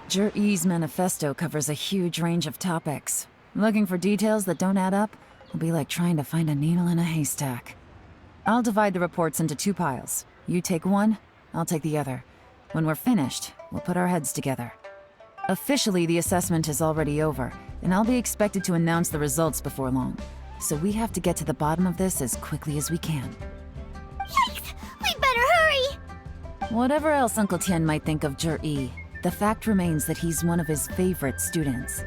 Jur-E's manifesto covers a huge range of topics. Looking for details that don't add up will be like trying to find a needle in a haystack. I'll divide the reports into 2 piles. You take one, I'll take the other. When we're finished, we'll put our heads together. Officially, the assessment is already over, and I'll be expected to announce the results before long. So we have to get to the bottom of this as quickly as we can. Yikes! We better hurry! Whatever else Uncle Tien might think of Jur-E, the fact remains that he's one of his favorite students.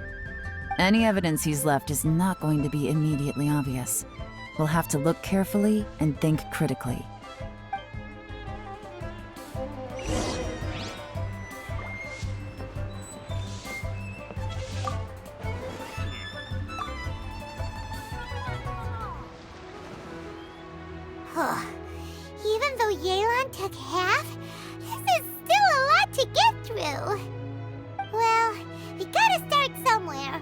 Any evidence he's left is not going to be immediately obvious. We'll have to look carefully and think critically. Even though Yelan took half, this is still a lot to get through. Well, we gotta start somewhere.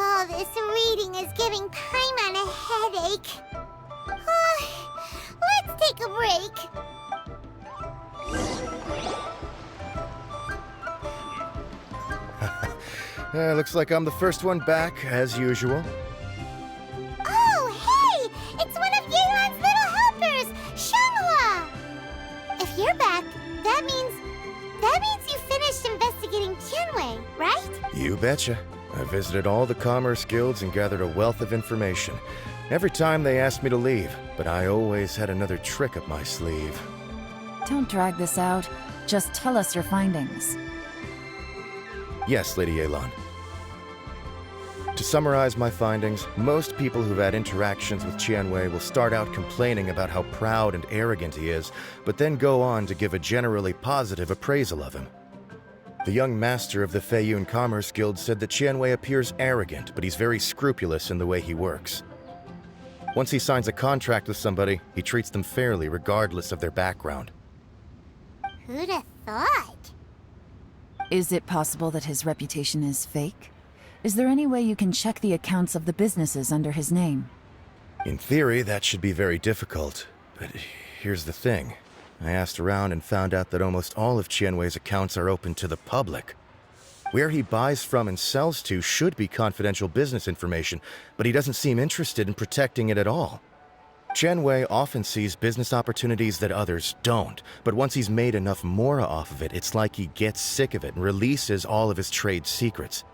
Oh, this reading is giving Paimon a headache. Let's take a break. Looks like I'm the first one back, as usual. Oh, hey! It's one of Yelan's little helpers, Shanghua! If you're back, that means you finished investigating Tianwei, right? You betcha. I visited all the commerce guilds and gathered a wealth of information. Every time they asked me to leave, but I always had another trick up my sleeve. Don't drag this out. Just tell us your findings. Yes, Lady Yelan. To summarize my findings, most people who've had interactions with Tianwei will start out complaining about how proud and arrogant he is, but then go on to give a generally positive appraisal of him. The young master of the Feiyun Commerce Guild said that Tianwei appears arrogant, but he's very scrupulous in the way he works. Once he signs a contract with somebody, he treats them fairly regardless of their background. Who'd have thought? Is it possible that his reputation is fake? Is there any way you can check the accounts of the businesses under his name? In theory, that should be very difficult, but here's the thing. I asked around and found out that almost all of Tianwei's accounts are open to the public. Where he buys from and sells to should be confidential business information, but he doesn't seem interested in protecting it at all. Tianwei often sees business opportunities that others don't, but once he's made enough mora off of it, it's like he gets sick of it and releases all of his trade secrets.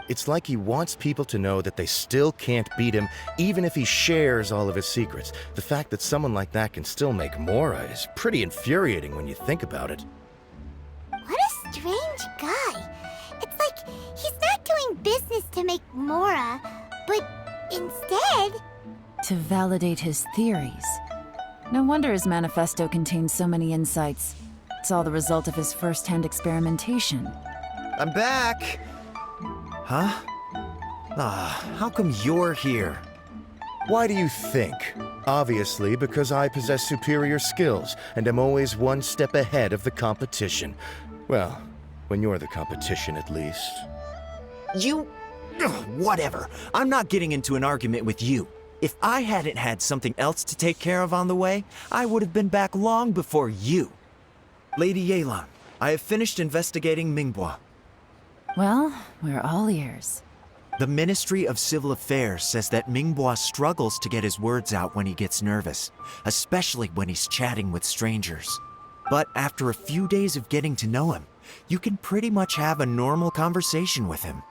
It's like he wants people to know that they still can't beat him, even if he shares all of his secrets. The fact that someone like that can still make mora is pretty infuriating when you think about it. What a strange guy. It's like he's not doing business to make mora, but instead... to validate his theories. No wonder his manifesto contains so many insights. It's all the result of his first-hand experimentation. I'm back! Huh? How come you're here? Why do you think? Obviously, because I possess superior skills, and am always one step ahead of the competition. Well, when you're the competition, at least. Whatever. I'm not getting into an argument with you. If I hadn't had something else to take care of on the way, I would have been back long before you. Lady Yelan, I have finished investigating Mingbois. Well, we're all ears. The Ministry of Civil Affairs says that Mingbois struggles to get his words out when he gets nervous, especially when he's chatting with strangers. But after a few days of getting to know him, you can pretty much have a normal conversation with him.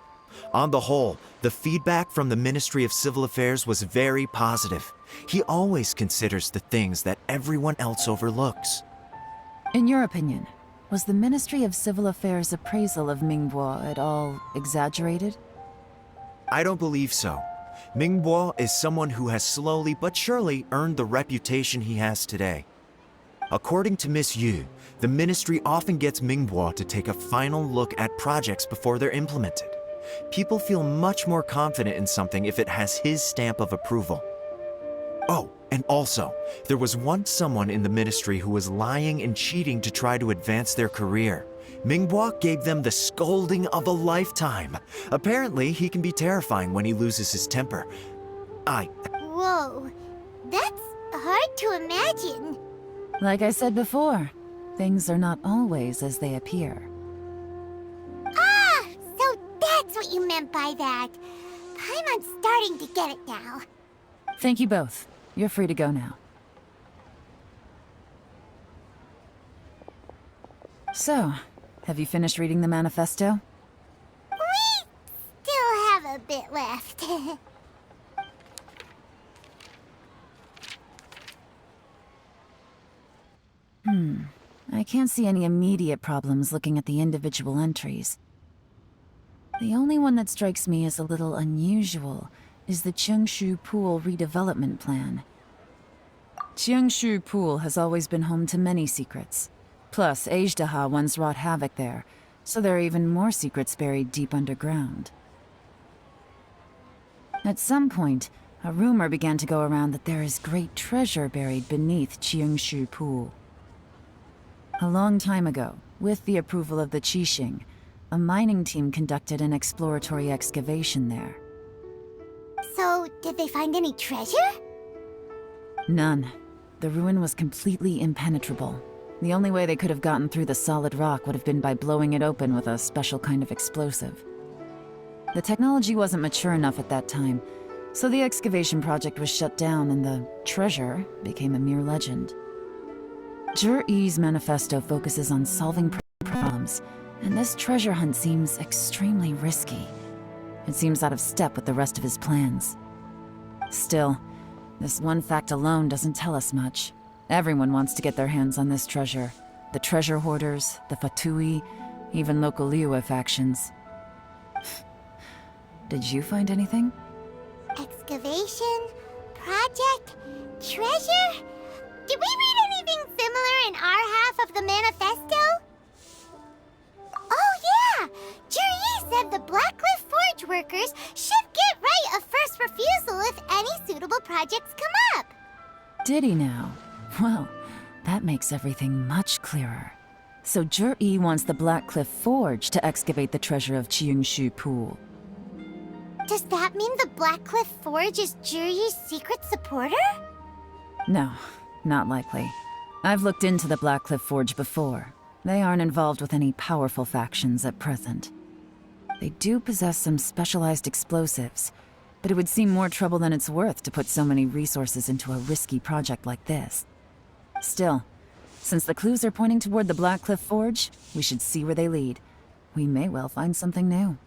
On the whole, the feedback from the Ministry of Civil Affairs was very positive. He always considers the things that everyone else overlooks. In your opinion, was the Ministry of Civil Affairs' appraisal of Mingbois at all exaggerated? I don't believe so. Mingbois is someone who has slowly but surely earned the reputation he has today. According to Miss Yu, the Ministry often gets Mingbois to take a final look at projects before they're implemented. People feel much more confident in something if it has his stamp of approval. Oh, and also, there was once someone in the Ministry who was lying and cheating to try to advance their career. Mingbois gave them the scolding of a lifetime. Apparently, he can be terrifying when he loses his temper. Whoa, that's hard to imagine. Like I said before, things are not always as they appear. Ah, so that's what you meant by that. I'm starting to get it now. Thank you both. You're free to go now. So, have you finished reading the manifesto? We still have a bit left. I can't see any immediate problems looking at the individual entries. The only one that strikes me as a little unusual is the Cheungshu Pool redevelopment plan. Cheungshu Pool has always been home to many secrets. Plus, Ajdaha once wrought havoc there, so there are even more secrets buried deep underground. At some point, a rumor began to go around that there is great treasure buried beneath Cheungshu Pool. A long time ago, with the approval of the Qixing, a mining team conducted an exploratory excavation there. So, did they find any treasure? None. The ruin was completely impenetrable. The only way they could have gotten through the solid rock would have been by blowing it open with a special kind of explosive. The technology wasn't mature enough at that time, so the excavation project was shut down and the treasure became a mere legend. Zhi-Yi's manifesto focuses on solving problems, and this treasure hunt seems extremely risky. It seems out of step with the rest of his plans. Still, this one fact alone doesn't tell us much. Everyone wants to get their hands on this treasure. The treasure hoarders, the Fatui, even local Liyue factions. Did you find anything? Excavation? Project? Treasure? Did we read anything similar in our half of the manifesto? Oh yeah! Zhi-Yi said the Blackcliff Forge workers should get right of first refusal if any suitable projects come up. Did he now? Well, that makes everything much clearer. So Zhi-Yi wants the Blackcliff Forge to excavate the treasure of Cheungshu Pool. Does that mean the Blackcliff Forge is Zhi-Yi's secret supporter? No, not likely. I've looked into the Blackcliff Forge before. They aren't involved with any powerful factions at present. They do possess some specialized explosives, but it would seem more trouble than it's worth to put so many resources into a risky project like this. Still, since the clues are pointing toward the Blackcliff Forge, we should see where they lead. We may well find something new.